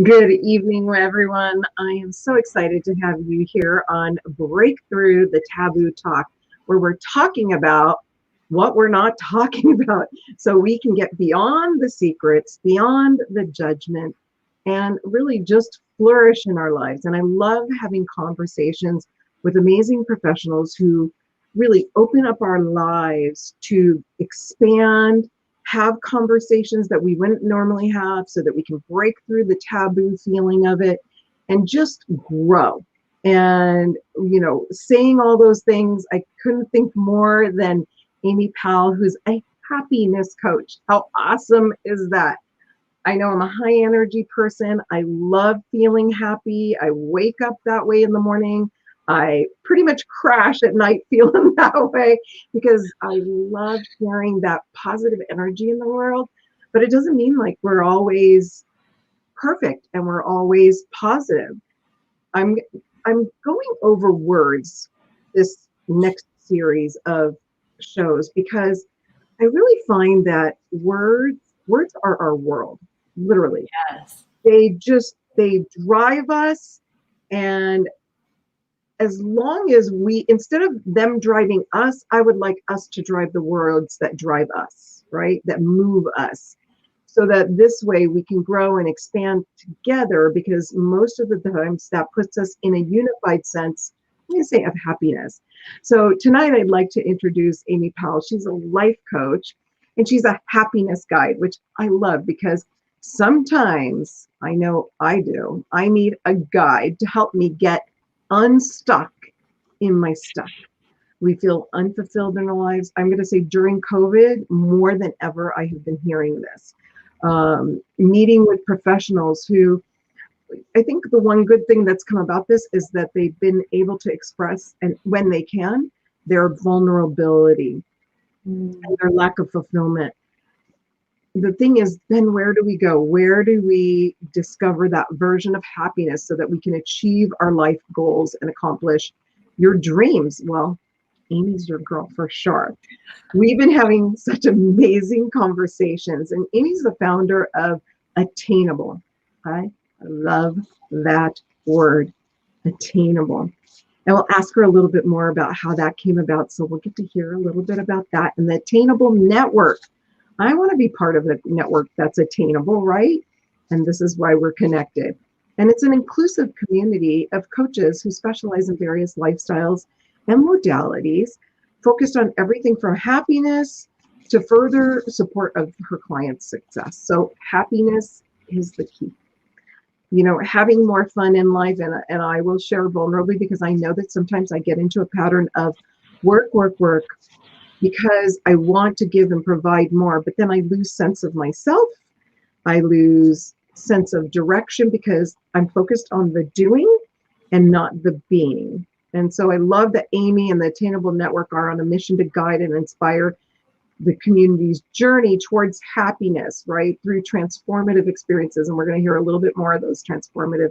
Good evening, everyone. I am so excited to have you here on Breakthrough the Taboo Talk, where we're talking about what we're not talking about so we can get beyond the secrets, beyond the judgment, and really just flourish in our lives. And I love having conversations with amazing professionals who really open up our lives to expand, have conversations that we wouldn't normally have so that we can break through the taboo feeling of it and just grow. And, saying all those things, I couldn't think more than Amy Powell, who's a happiness coach. How awesome is that? I know I'm a high energy person. I love feeling happy. I wake up that way in the morning. I pretty much crash at night feeling that way because I love sharing that positive energy in the world. But it doesn't mean like we're always perfect and we're always positive. I'm I'm going over words this next series of shows because I really find that words are our world, literally. Yes. They drive us, and as long as we, instead of them driving us, I would like us to drive the words that drive us, right? That move us. So that this way we can grow and expand together, because most of the times that puts us in a unified sense, I'm going to say, of happiness. So tonight I'd like to introduce Amy Powell. She's a life coach and she's a happiness guide, which I love because sometimes, I know I do, I need a guide to help me get unstuck in my stuff. We feel unfulfilled in our lives. I'm going to say during COVID, more than ever, I have been hearing this. Meeting with professionals who, I think the one good thing that's come about this is that they've been able to express, and when they can, their vulnerability and their lack of fulfillment. The thing is, then where do we go? Where do we discover that version of happiness so that we can achieve our life goals and accomplish your dreams? Well, Amy's your girl for sure. We've been having such amazing conversations, and Amy's the founder of Attainable. I love that word, attainable. And we'll ask her a little bit more about how that came about. So we'll get to hear a little bit about that and the Attainable Network. I want to be part of the network that's attainable, right? And this is why we're connected. And it's an inclusive community of coaches who specialize in various lifestyles and modalities, focused on everything from happiness to further support of her clients' success. So happiness is the key. Having more fun in life, and I will share vulnerably because I know that sometimes I get into a pattern of work, work, work, because I want to give and provide more, but then I lose sense of myself. I lose sense of direction because I'm focused on the doing and not the being. And so I love that Amy and the Attainable Network are on a mission to guide and inspire the community's journey towards happiness, right? Through transformative experiences. And we're going to hear a little bit more of those transformative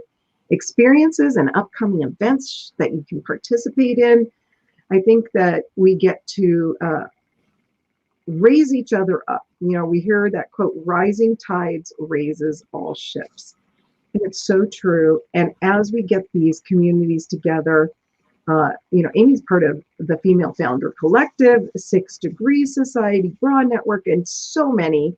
experiences and upcoming events that you can participate in. I think that we get to raise each other up. We hear that quote, rising tides raises all ships. And it's so true. And as we get these communities together, Amy's part of the Female Founder Collective, 6 Degrees Society, Broad Network, and so many.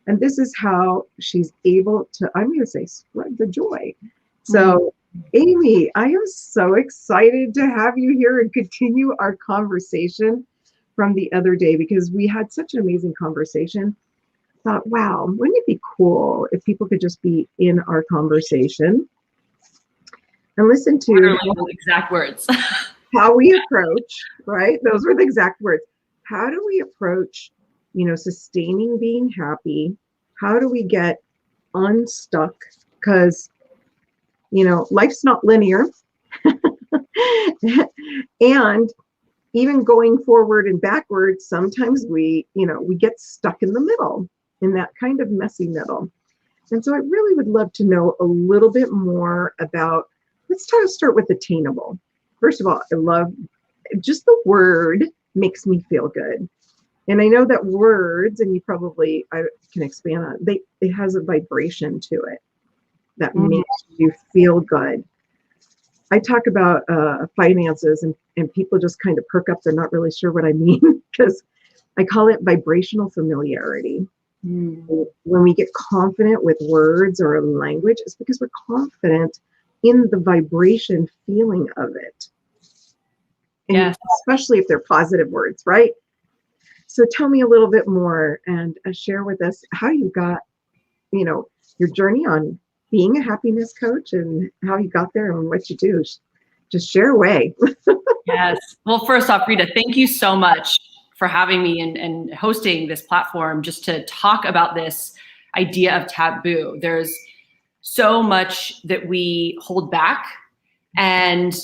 And this is how she's able to, I'm going to say, spread the joy. So, Amy, I am so excited to have you here and continue our conversation from the other day because we had such an amazing conversation. I thought, wow, wouldn't it be cool if people could just be in our conversation and listen to exact words. How we approach, right? Those were the exact words. How do we approach, sustaining being happy? How do we get unstuck? Because life's not linear. And even going forward and backwards, sometimes we get stuck in the middle, in that kind of messy middle. And so I really would love to know a little bit more about, let's start with attainable. First of all, I love just the word makes me feel good. And I know that words, and I can expand on it, it has a vibration to it. that makes you feel good. I talk about finances, and people just kind of perk up. They're not really sure what I mean because I call it vibrational familiarity. When we get confident with words or language, it's because we're confident in the vibration feeling of it. And yes, especially if they're positive words, right? So tell me a little bit more and share with us how you got, your journey on being a happiness coach and how you got there and what you do. Just share away. yes. Well, first off, Rita, thank you so much for having me and hosting this platform just to talk about this idea of taboo. There's so much that we hold back, and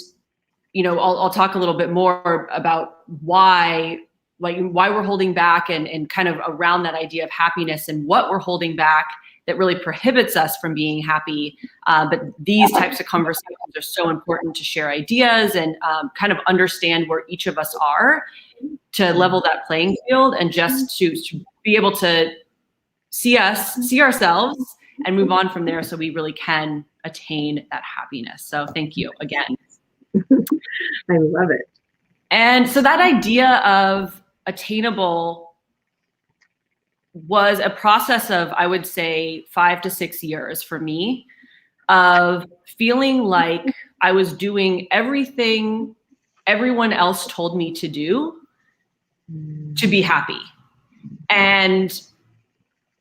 I'll talk a little bit more about why we're holding back and kind of around that idea of happiness and what we're holding back that really prohibits us from being happy. But these types of conversations are so important to share ideas and kind of understand where each of us are, to level that playing field and just to be able to see ourselves and move on from there so we really can attain that happiness. So thank you again. I love it. And so that idea of attainable was a process of, I would say, 5 to 6 years for me, of feeling like I was doing everything everyone else told me to do to be happy. And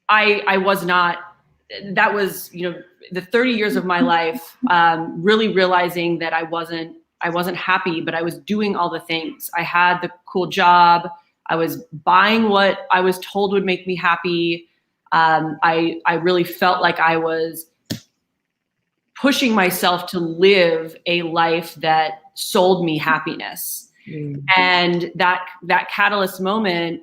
I was not. That was, the 30 years of my life, really realizing that I wasn't happy, but I was doing all the things. I had the cool job. I was buying what I was told would make me happy. I really felt like I was pushing myself to live a life that sold me happiness. And that catalyst moment,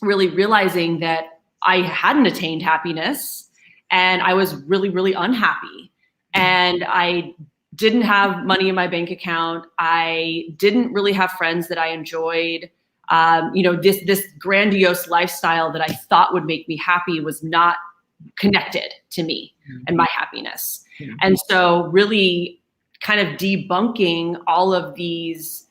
really realizing that I hadn't attained happiness and I was really, really unhappy. And I didn't have money in my bank account. I didn't really have friends that I enjoyed. This grandiose lifestyle that I thought would make me happy was not connected to me and my happiness. And so really kind of debunking all of these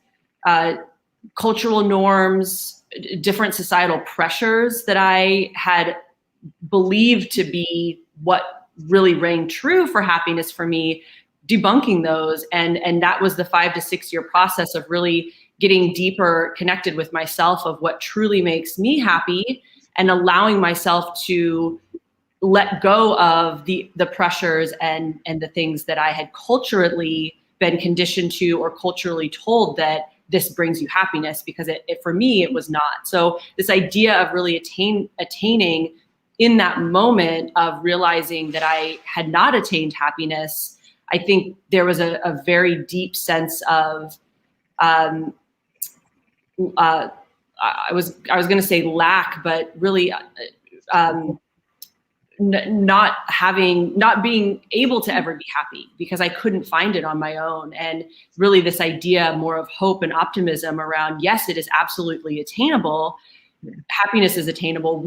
cultural norms, different societal pressures that I had believed to be what really rang true for happiness for me, debunking those. And that was the 5 to 6 year process of really getting deeper connected with myself of what truly makes me happy, and allowing myself to let go of the pressures and the things that I had culturally been conditioned to or culturally told that this brings you happiness, because for me, it was not. So this idea of really attaining in that moment of realizing that I had not attained happiness, I think there was a very deep sense of, I was going to say lack, but really not being able to ever be happy because I couldn't find it on my own. And really this idea more of hope and optimism around, yes, it is absolutely attainable. Happiness is attainable.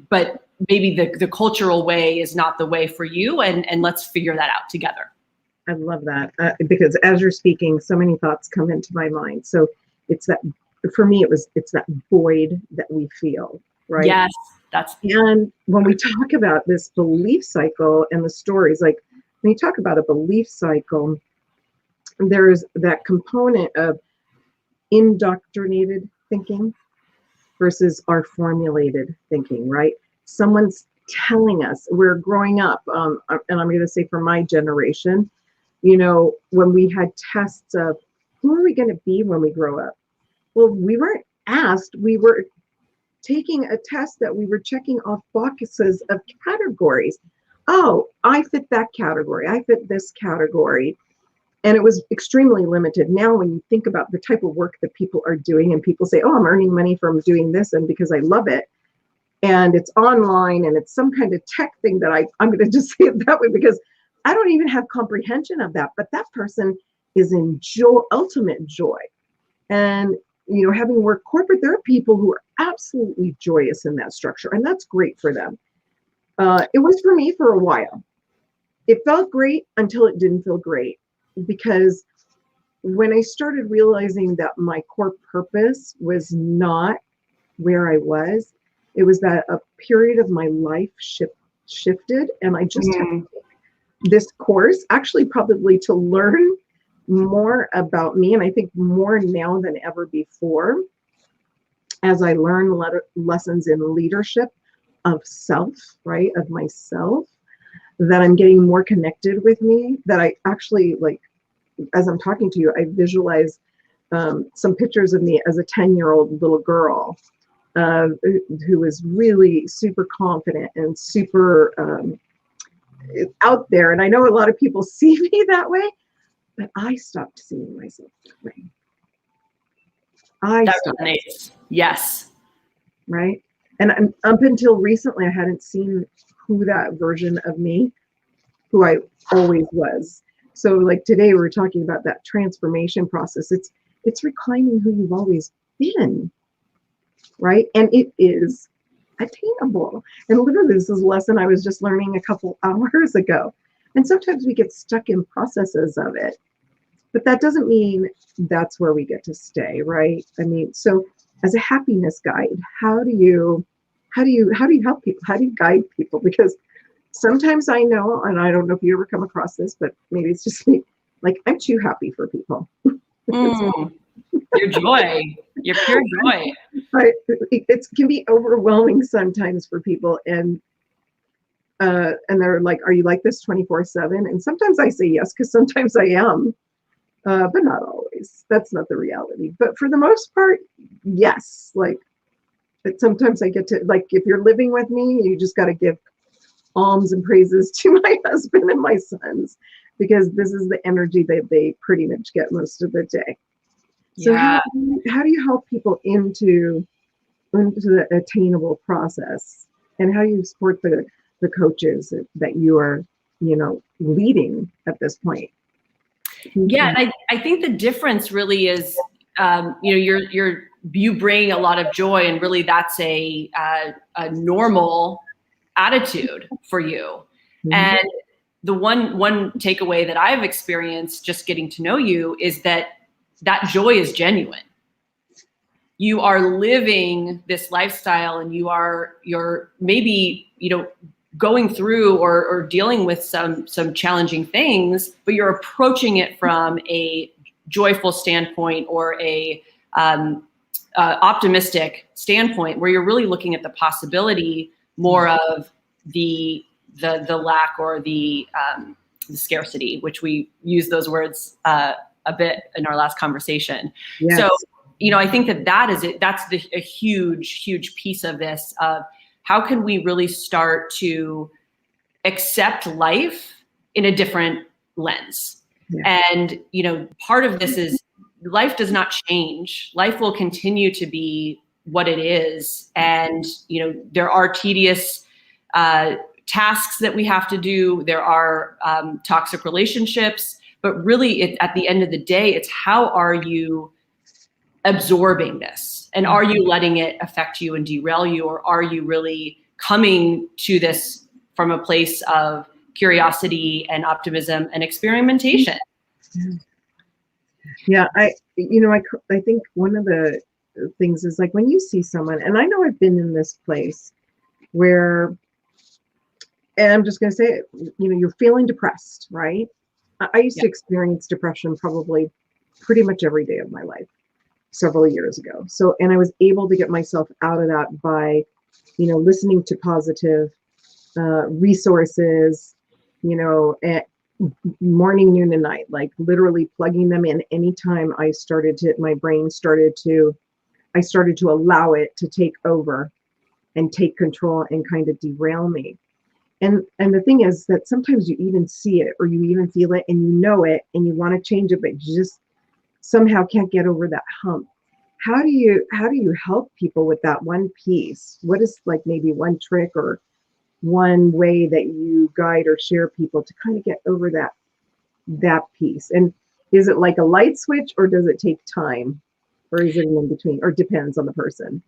But maybe the cultural way is not the way for you. And let's figure that out together. I love that because as you're speaking, so many thoughts come into my mind. So it's that, for me, it's that void that we feel, right? Yes. And when we talk about this belief cycle and the stories, like when you talk about a belief cycle, there's that component of indoctrinated thinking versus our formulated thinking, right? Someone's telling us, we're growing up, and I'm going to say for my generation, when we had tests of who are we going to be when we grow up? Well, we weren't asked, we were taking a test that we were checking off boxes of categories. Oh, I fit that category. I fit this category. And it was extremely limited. Now, when you think about the type of work that people are doing, and people say, oh, I'm earning money from doing this and because I love it. And it's online and it's some kind of tech thing that I'm going to just say it that way because I don't even have comprehension of that. But that person is in ultimate joy. And having worked corporate, there are people who are absolutely joyous in that structure, and that's great for them. It was for me for a while. it felt great until it didn't feel great, because when I started realizing that my core purpose was not where I was, it was that a period of my life shifted, and I just had this course, actually probably to learn more about me. And I think more now than ever before, as I learn lessons in leadership of self, right, of myself, that I'm getting more connected with me, that I actually, like, as I'm talking to you, I visualize some pictures of me as a 10-year-old little girl who was really super confident and super out there. And I know a lot of people see me that way, but I stopped seeing myself that way. That resonates. Yes. Right. And up until recently, I hadn't seen who that version of me, who I always was. So like today, we're talking about that transformation process. It's reclaiming who you've always been. Right. And it is attainable. And literally, this is a lesson I was just learning a couple hours ago. And sometimes we get stuck in processes of it, but that doesn't mean that's where we get to stay, right? I mean, so as a happiness guide, how do you help people? How do you guide people? Because sometimes I know, and I don't know if you ever come across this, but maybe it's just me, like, I'm too happy for people. Your joy, your pure joy. But it can be overwhelming sometimes for people, and they're like, "Are you like this 24/7?" And sometimes I say yes, because sometimes I am, but not always. That's not the reality. But for the most part, yes. Like, but sometimes I get to, like, if you're living with me, you just got to give alms and praises to my husband and my sons, because this is the energy that they pretty much get most of the day. So Yeah. how do you help people into the attainable process, and how you support the coaches that you are, leading at this point? Yeah, and I think the difference really is, you bring a lot of joy, and really that's a normal attitude for you. And the one takeaway that I've experienced just getting to know you is that joy is genuine. You are living this lifestyle, and you're maybe, going through or dealing with some challenging things, but you're approaching it from a joyful standpoint, or a optimistic standpoint, where you're really looking at the possibility more of the lack, or the scarcity, which we use those words a bit in our last conversation. Yes. So, I think that is it. That's a huge piece of this, of how can we really start to accept life in a different lens? Yeah. And, part of this is life does not change. Life will continue to be what it is. And, there are tedious tasks that we have to do. There are toxic relationships, but really at the end of the day, it's how are you absorbing this? And are you letting it affect you and derail you? Or are you really coming to this from a place of curiosity and optimism and experimentation? Yeah, I think one of the things is, like, when you see someone, and I know I've been in this place where, and I'm just going to say it, you're feeling depressed, right? I used to experience depression probably pretty much every day of my life several years ago. So, and I was able to get myself out of that by, listening to positive resources, at morning, noon, and night, like literally plugging them in anytime I started to allow it to take over and take control and kind of derail me. And the thing is that sometimes you even see it, or you even feel it, and it, and you want to change it, but you just somehow can't get over that hump. How do you help people with that one piece? What is, like, maybe one trick or one way that you guide or share people to kind of get over that piece? And is it like a light switch, or does it take time or is it an in between, or depends on the person?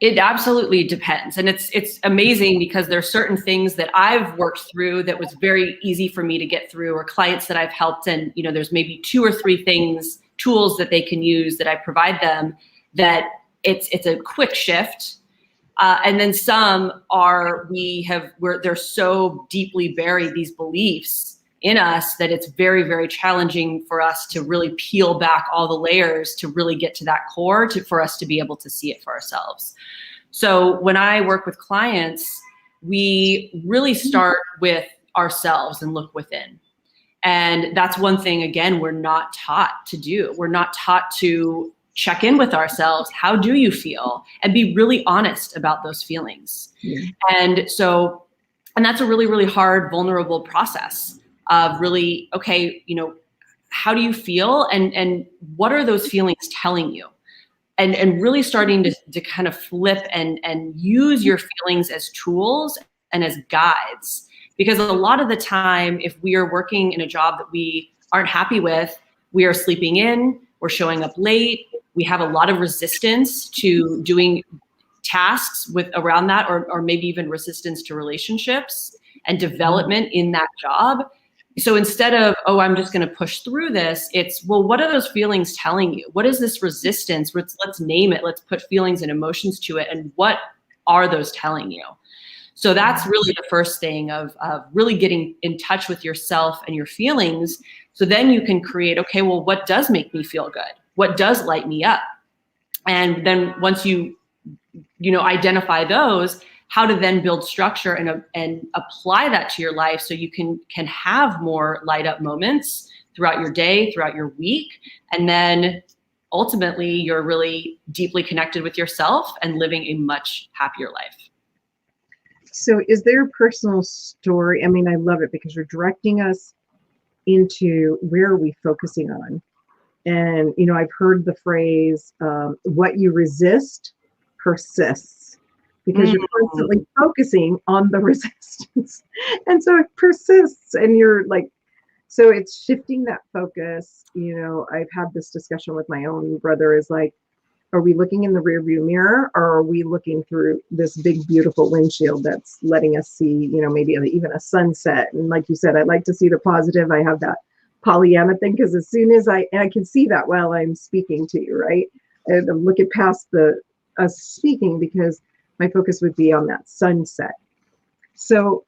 It absolutely depends. And it's amazing because there's certain things that I've worked through that was very easy for me to get through, or clients that I've helped. And, you know, there's maybe 2 or 3 tools that they can use that I provide them that it's a quick shift. And then some are, where they're so deeply buried, these beliefs in us, that it's very, very challenging for us to really peel back all the layers to really get to that core, for us to be able to see it for ourselves. So when I work with clients, we really start with ourselves and look within. And that's one thing, again, we're not taught to do. We're not taught to check in with ourselves. How do you feel? And be really honest about those feelings. And that's a really, really hard, vulnerable process of really, okay, you know, how do you feel? And what are those feelings telling you? And really starting to kind of flip and use your feelings as tools and as guides. Because a lot of the time, if we are working in a job that we aren't happy with, we are sleeping in, we're showing up late, we have a lot of resistance to doing tasks around that, or maybe even resistance to relationships and development in that job. So instead of, oh, I'm just going to push through this, it's, well, what are those feelings telling you? What is this resistance? Let's name it. Let's put feelings and emotions to it. And what are those telling you? So that's really the first thing of really getting in touch with yourself and your feelings. So then you can create, okay, well, what does make me feel good? What does light me up? And then once you identify those, how to then build structure and apply that to your life, so you can have more light up moments throughout your day, throughout your week. And then ultimately you're really deeply connected with yourself and living a much happier life. So is there a personal story? I mean, I love it because you're directing us into where are we focusing on? And, you know, I've heard the phrase, what you resist persists, because you're constantly focusing on the resistance. And so it persists, and you're like, so it's shifting that focus. You know, I've had this discussion with my own brother, is like, are we looking in the rearview mirror, or are we looking through this big, beautiful windshield that's letting us see, you know, maybe even a sunset? And like you said, I like to see the positive. I have that Pollyanna thing, because as soon as I can see that while I'm speaking to you, right? And I'm looking past us speaking, because my focus would be on that sunset. So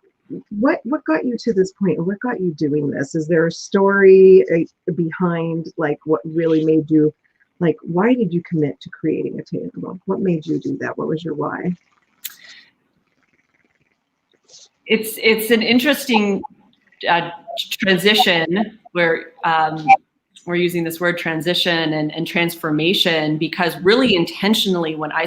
what got you to this point? What got you doing this? Is there a story behind, like, what really made you, like, why did you commit to creating Attainable? What made you do that? What was your why? It's an interesting transition where we're using this word transition and transformation, because really intentionally, when I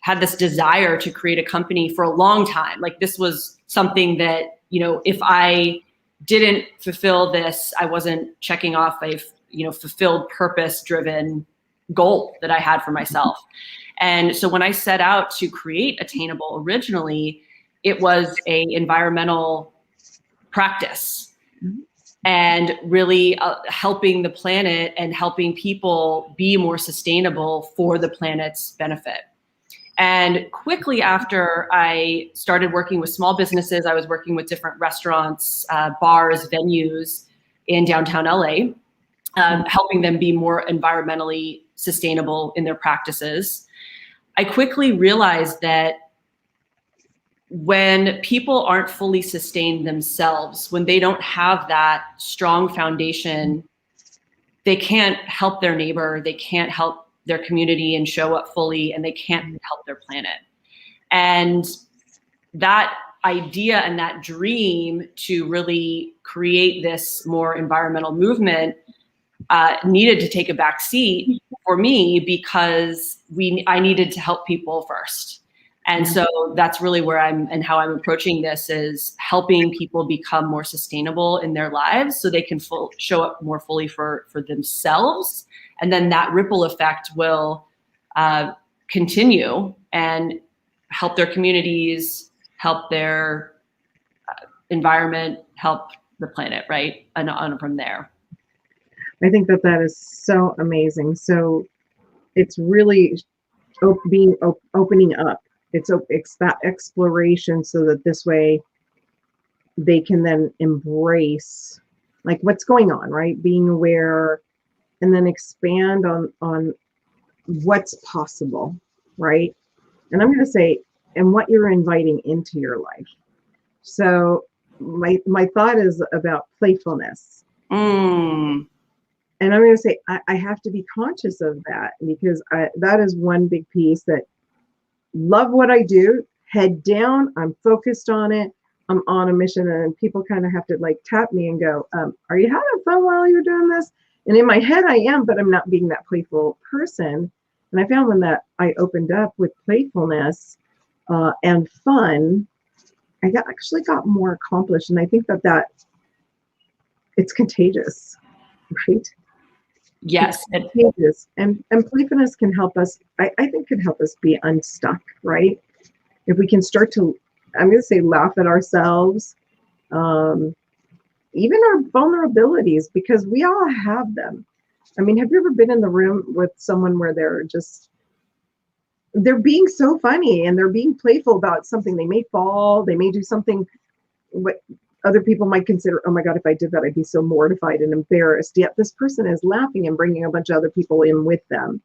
had this desire to create a company for a long time. Like, this was something that, you know, if I didn't fulfill this, I wasn't checking off a, fulfilled, purpose-driven goal that I had for myself. And so when I set out to create Attainable originally, it was a environmental practice, and really helping the planet and helping people be more sustainable for the planet's benefit. And quickly after I started working with small businesses, I was working with different restaurants, bars, venues in downtown LA, helping them be more environmentally sustainable in their practices. I quickly realized that when people aren't fully sustained themselves, when they don't have that strong foundation, they can't help their neighbor, they can't help their community and show up fully, and they can't help their planet. And that idea and that dream to really create this more environmental movement needed to take a back seat for me, because I needed to help people first. And so that's really where how I'm approaching this, is helping people become more sustainable in their lives, so they can show up more fully for themselves. And then that ripple effect will continue and help their communities, help their environment, help the planet, right? And on from there. I think that is so amazing. So it's really opening up. It's that exploration, so that this way they can then embrace like what's going on, right? Being aware, and then expand on what's possible, right? And I'm going to say, and what you're inviting into your life. So my thought is about playfulness. Mm. And I'm going to say, I have to be conscious of that, because that is one big piece that love what I do, head down, I'm focused on it, I'm on a mission, and people kind of have to like tap me and go, are you having fun while you're doing this? And in my head I am, but I'm not being that playful person. And I found when that I opened up with playfulness and fun, I actually got more accomplished. And I think that it's contagious, right? Yes. It's contagious. And playfulness can help us, I think can help us be unstuck, right? If we can start to, I'm going to say, laugh at ourselves, even our vulnerabilities, because we all have them. I mean, have you ever been in the room with someone where they're being so funny and they're being playful about something? They may fall, they may do something what other people might consider, oh my God, if I did that, I'd be so mortified and embarrassed. Yet this person is laughing and bringing a bunch of other people in with them.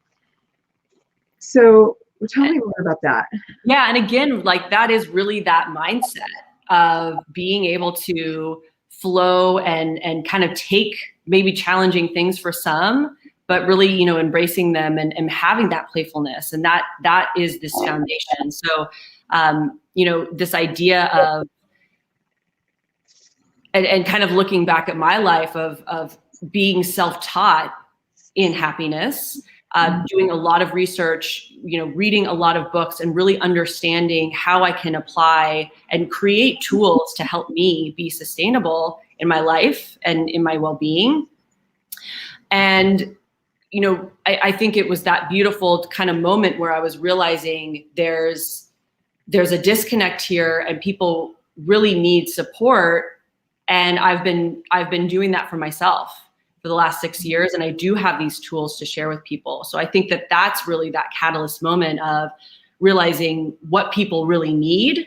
So tell me more about that. Yeah. And again, like that is really that mindset of being able to flow and kind of take maybe challenging things for some, but really, you know, embracing them and having that playfulness. And that is this foundation. So, you know, this idea of, and kind of looking back at my life of being self-taught in happiness, doing a lot of research, you know, reading a lot of books, and really understanding how I can apply and create tools to help me be sustainable in my life and in my well-being. And, you know, I think it was that beautiful kind of moment where I was realizing there's a disconnect here and people really need support. And I've been doing that for myself for the last 6 years. And I do have these tools to share with people. So I think that that's really that catalyst moment of realizing what people really need,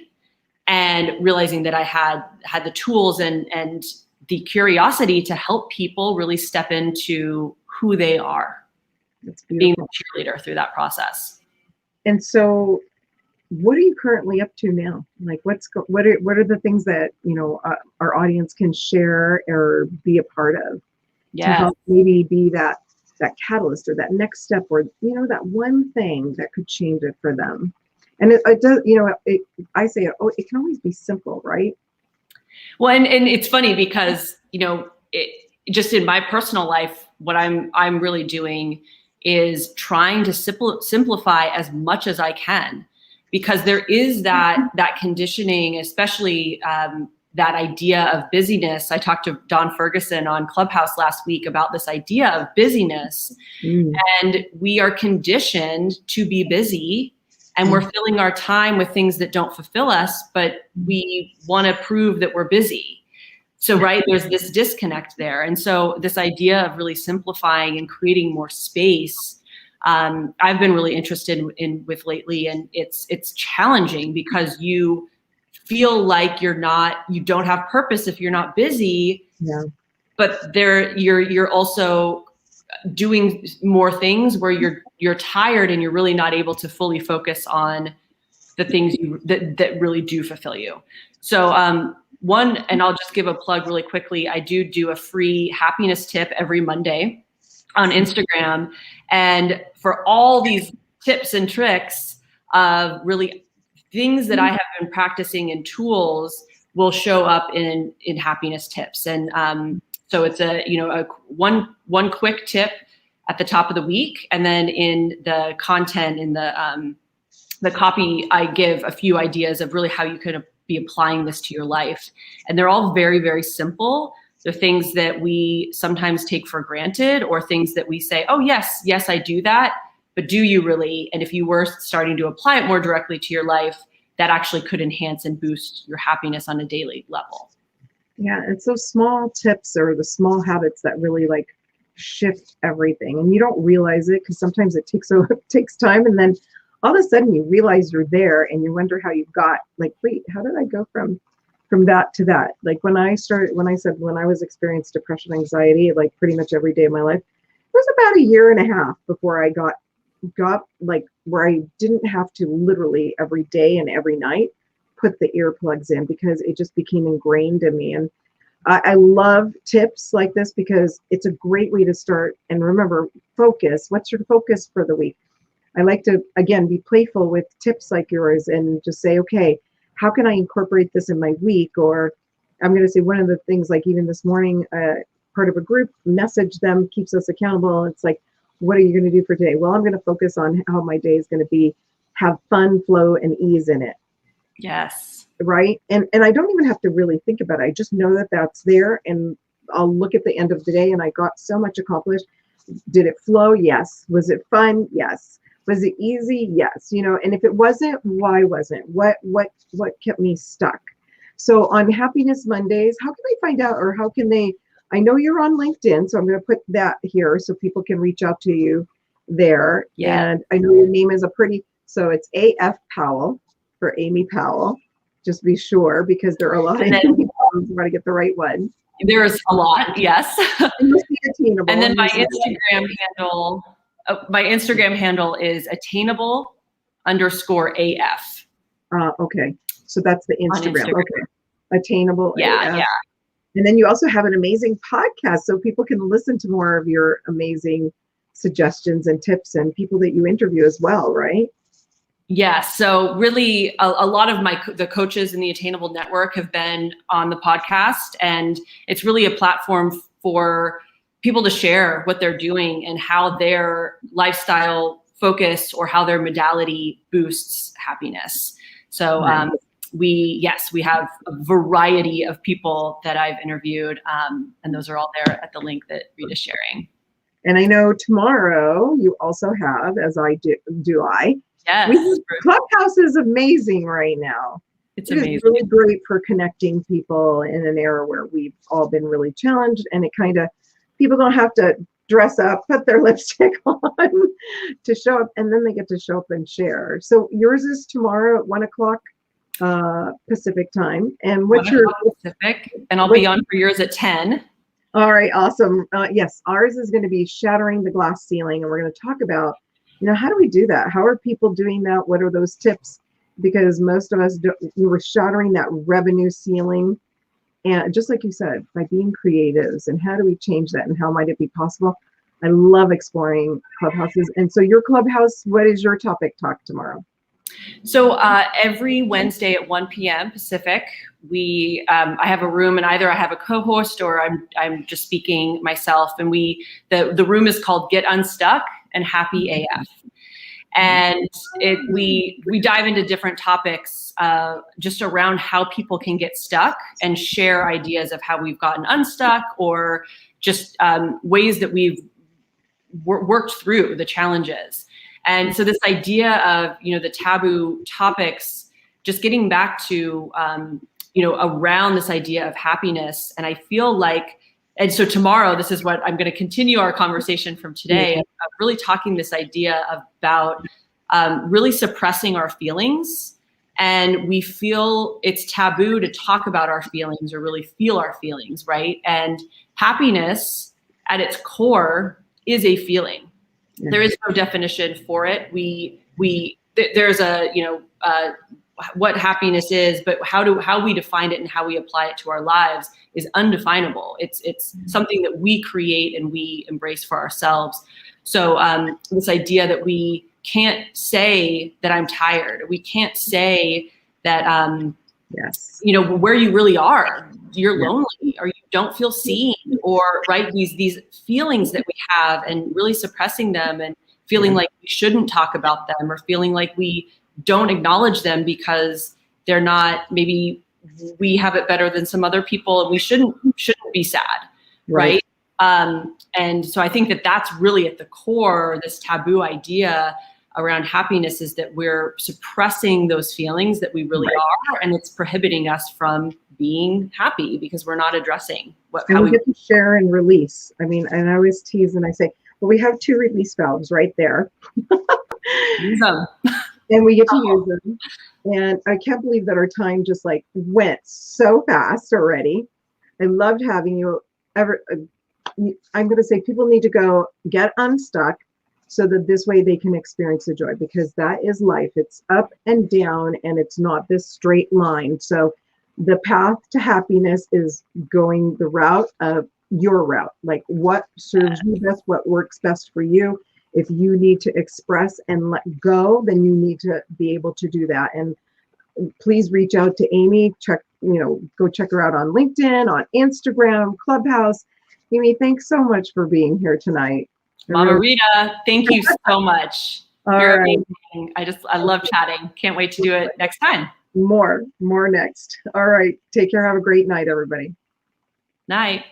and realizing that I had the tools and the curiosity to help people really step into who they are, being a cheerleader through that process. And so what are you currently up to now? Like what are the things that, you know, our audience can share or be a part of to help maybe be that catalyst or that next step, or, you know, that one thing that could change it for them? And it does, you know, I say, oh, it can always be simple, right? Well, and it's funny because, you know, just in my personal life, what I'm really doing is trying to simplify as much as I can, because there is that conditioning, especially that idea of busyness. I talked to Don Ferguson on Clubhouse last week about this idea of busyness, and we are conditioned to be busy, and we're filling our time with things that don't fulfill us, but we want to prove that we're busy. So, right, there's this disconnect there. And so this idea of really simplifying and creating more space, I've been really interested in with lately. And it's challenging because you feel like you don't have purpose if you're not busy. Yeah. But you're also doing more things where you're tired and you're really not able to fully focus on the things that really do fulfill you. So one, and I'll just give a plug really quickly, I do a free happiness tip every Monday on Instagram. And for all these tips and tricks of really things that I have been practicing and tools will show up in happiness tips. And so it's a one quick tip at the top of the week, and then in the content in the copy, I give a few ideas of really how you could be applying this to your life. And they're all very, very simple. They're things that we sometimes take for granted, or things that we say, oh, yes, I do that. But do you really? And if you were starting to apply it more directly to your life, that actually could enhance and boost your happiness on a daily level. Yeah, and so small tips or the small habits that really like shift everything. And you don't realize it because sometimes it takes time. And then all of a sudden you realize you're there and you wonder how you got like, wait, how did I go from that to that? Like when I was experienced depression, anxiety, like pretty much every day of my life, it was about a year and a half before I got like where I didn't have to literally every day and every night put the earplugs in because it just became ingrained in me. And I love tips like this because it's a great way to start. And remember, focus. What's your focus for the week? I like to, again, be playful with tips like yours and just say, okay, how can I incorporate this in my week? Or I'm going to say one of the things, like even this morning, part of a group, message them, keeps us accountable. It's like, what are you going to do for today? Well, I'm going to focus on how my day is going to have fun, flow, and ease in it. Yes. Right. And I don't even have to really think about it. I just know that that's there. And I'll look at the end of the day and I got so much accomplished. Did it flow? Yes. Was it fun? Yes. Was it easy? Yes. And if it wasn't, why wasn't? What kept me stuck? So on Happiness Mondays, how can they find out, or how can they, I know you're on LinkedIn, so I'm going to put that here so people can reach out to you there. Yeah. And I know your name is so it's AF Powell for Amy Powell. Just be sure, because there are a lot of people who want to get the right one. There's a lot, yes. Attainable. And then my Instagram handle is attainable_AF. Okay. So that's the Instagram. Okay. Attainable. Yeah, AF. yeah. And then you also have an amazing podcast, so people can listen to more of your amazing suggestions and tips and people that you interview as well, right? Yeah. So really a lot of the coaches in the Attainable Network have been on the podcast, and it's really a platform for people to share what they're doing and how their lifestyle focus or how their modality boosts happiness. So we have a variety of people that I've interviewed, and those are all there at the link that Rita's sharing. And I know tomorrow you also have, as I do I. Yes. Clubhouse is amazing right now. It's amazing. It's really great for connecting people in an era where we've all been really challenged, and it kind of, people don't have to dress up, put their lipstick on to show up, and then they get to show up and share. So yours is tomorrow at 1:00 Pacific time. And what's your Pacific? And I'll be on for yours at 10. All right, awesome. Yes, ours is going to be shattering the glass ceiling, and we're going to talk about, how do we do that? How are people doing that? What are those tips? Because most of us, we're shattering that revenue ceiling. And just like you said, by being creatives, and how do we change that, and how might it be possible? I love exploring clubhouses. And so your clubhouse, what is your topic talk tomorrow? So every Wednesday at 1 p.m. Pacific, I have a room, and either I have a co-host or I'm just speaking myself. And the room is called Get Unstuck and Happy AF. And we dive into different topics just around how people can get stuck and share ideas of how we've gotten unstuck, or just ways that we've worked through the challenges. And so this idea of, the taboo topics, just getting back to, around this idea of happiness. And I feel like, and so tomorrow, this is what I'm going to continue our conversation from today, of really talking this idea about really suppressing our feelings. And we feel it's taboo to talk about our feelings or really feel our feelings, right? And happiness at its core is a feeling. There is no definition for it. There's what happiness is, but how we define it and how we apply it to our lives is undefinable. It's something that we create and we embrace for ourselves. So this idea that we can't say that I'm tired, we can't say that where you really are, you're lonely, or you don't feel seen, or these feelings that we have, and really suppressing them and feeling like we shouldn't talk about them, or feeling like we don't acknowledge them because they're not, maybe we have it better than some other people, and we shouldn't be sad, right? And so I think that that's really at the core, this taboo idea around happiness, is that we're suppressing those feelings that we really are, and it's prohibiting us from being happy because we're not addressing and we get to share and release. I mean, and I always tease and I say, well, we have 2 release valves right there. use them. And we get to use them. And I can't believe that our time just like went so fast already. I loved having you. I'm going to say people need to go get unstuck so that this way they can experience the joy, because that is life. It's up and down, and it's not this straight line. So the path to happiness is going the route of your route, like what serves you best, what works best for you. If you need to express and let go, then you need to be able to do that. And please reach out to Amy. Go check her out on LinkedIn, on Instagram, Clubhouse. Amy, thanks so much for being here tonight. Mama Rita, thank you so much. You're right. amazing. I love chatting. Can't wait to do it next time. More next. All right. Take care. Have a great night, everybody. Night.